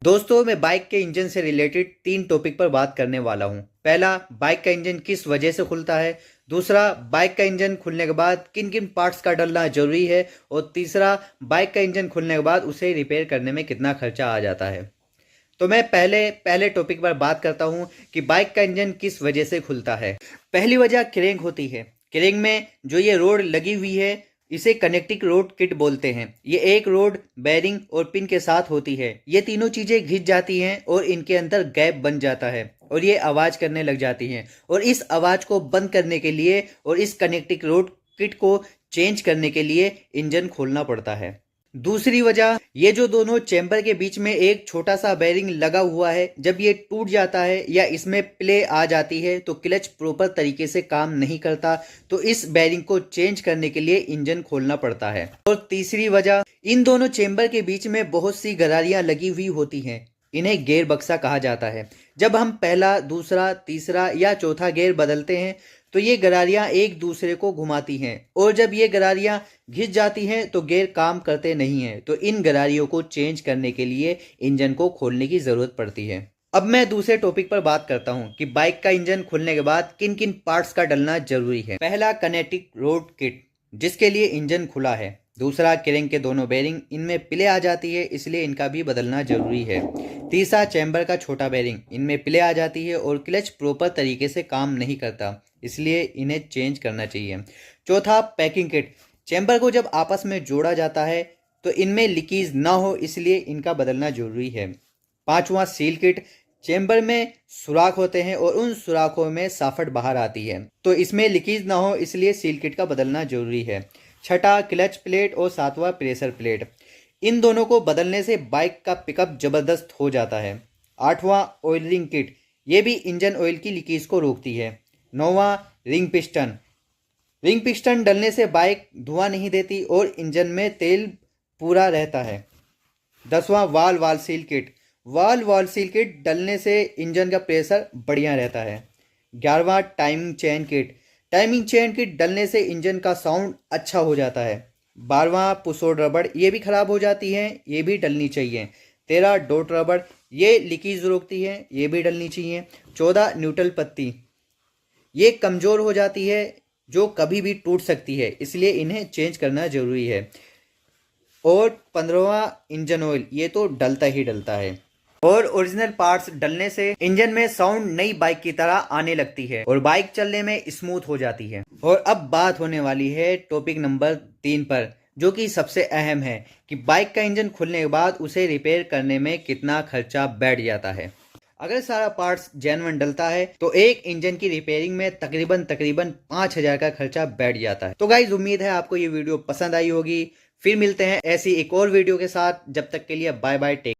दोस्तों मैं बाइक के इंजन से रिलेटेड 3 टॉपिक पर बात करने वाला हूं। पहला, बाइक का इंजन किस वजह से खुलता है। दूसरा, बाइक का इंजन खुलने के बाद किन किन पार्ट्स का डलना जरूरी है। और तीसरा, बाइक का इंजन खुलने के बाद उसे रिपेयर करने में कितना खर्चा आ जाता है। तो मैं पहले पहले टॉपिक पर बात करता हूं कि बाइक का इंजन किस वजह से खुलता है। पहली वजह क्रैंक होती है। क्रैंक में जो ये रोड लगी हुई है इसे कनेक्टिंग रोड किट बोलते हैं। ये एक रोड, बेरिंग और पिन के साथ होती है। ये तीनों चीजें घिस जाती हैं और इनके अंदर गैप बन जाता है और ये आवाज करने लग जाती हैं। और इस आवाज को बंद करने के लिए और इस कनेक्टिंग रोड किट को चेंज करने के लिए इंजन खोलना पड़ता है। दूसरी वजह, ये जो दोनों चैम्बर के बीच में एक छोटा सा बेरिंग लगा हुआ है, जब ये टूट जाता है या इसमें प्ले आ जाती है तो क्लच प्रॉपर तरीके से काम नहीं करता। तो इस बेरिंग को चेंज करने के लिए इंजन खोलना पड़ता है। और तीसरी वजह, इन दोनों चैम्बर के बीच में बहुत सी गरारियां लगी हुई होती हैं। इन्हें गियर बक्सा कहा जाता है। जब हम पहला, दूसरा, तीसरा या चौथा गियर बदलते हैं तो ये गरारियां एक दूसरे को घुमाती हैं और जब ये गरारियां घिस जाती हैं तो गियर काम करते नहीं हैं। तो इन गरारियों को चेंज करने के लिए इंजन को खोलने की जरूरत पड़ती है। अब मैं दूसरे टॉपिक पर बात करता हूं कि बाइक का इंजन खुलने के बाद किन किन पार्ट्स का डलना जरूरी है। पहला, कनेक्टिंग रोड किट जिसके लिए इंजन खुला है। दूसरा, क्रैंक के दोनों बेरिंग, इनमें पिले आ जाती है इसलिए इनका भी बदलना जरूरी है। तीसरा, चैम्बर का छोटा बेरिंग, इनमें पिले आ जाती है और क्लच प्रॉपर तरीके से काम नहीं करता इसलिए इन्हें चेंज करना चाहिए। चौथा, पैकिंग किट, चैम्बर को जब आपस में जोड़ा जाता है तो इनमें लीकेज ना हो इसलिए इनका बदलना जरूरी है। पांचवा, सील किट, चैम्बर में सुराख होते हैं और उन सुराखों में साफट बाहर आती है तो इसमें लीकेज ना हो इसलिए सील किट का बदलना जरूरी है। छठा, क्लच प्लेट और सातवां, प्रेशर प्लेट, इन दोनों को बदलने से बाइक का पिकअप जबरदस्त हो जाता है। आठवां, ऑयलिंग किट, ये भी इंजन ऑयल की लीकेज को रोकती है। नौवां, रिंग पिस्टन, रिंग पिस्टन डलने से बाइक धुआं नहीं देती और इंजन में तेल पूरा रहता है। 10वां, वाल वाल सील किट, वाल वाल सील किट डलने से इंजन का प्रेशर बढ़िया रहता है। 11वां, timing chain kit, timing chain kit डलने से इंजन का साउंड अच्छा हो जाता है। 12वां, पुशोड रबड़, ये भी खराब हो जाती है, ये भी डलनी चाहिए। 13, डोट रबड़, ये लीकेज रोकती है, ये भी डलनी चाहिए। 14, न्यूट्रल पत्ती, ये कमज़ोर हो जाती है जो कभी भी टूट सकती है इसलिए इन्हें चेंज करना जरूरी है। और 15वां, इंजन ऑयल, ये तो डलता ही डलता है। और ओरिजिनल पार्ट्स डलने से इंजन में साउंड नई बाइक की तरह आने लगती है और बाइक चलने में स्मूथ हो जाती है। और अब बात होने वाली है टॉपिक नंबर 3 पर, जो कि सबसे अहम है कि बाइक का इंजन खुलने के बाद उसे रिपेयर करने में कितना खर्चा बैठ जाता है। अगर सारा पार्ट्स जेन्युइन डलता है तो एक इंजन की रिपेयरिंग में तकरीबन 5,000 का खर्चा बैठ जाता है। तो गाइज, उम्मीद है आपको ये वीडियो पसंद आई होगी। फिर मिलते हैं ऐसी एक और वीडियो के साथ, जब तक के लिए बाय बाय, टेक।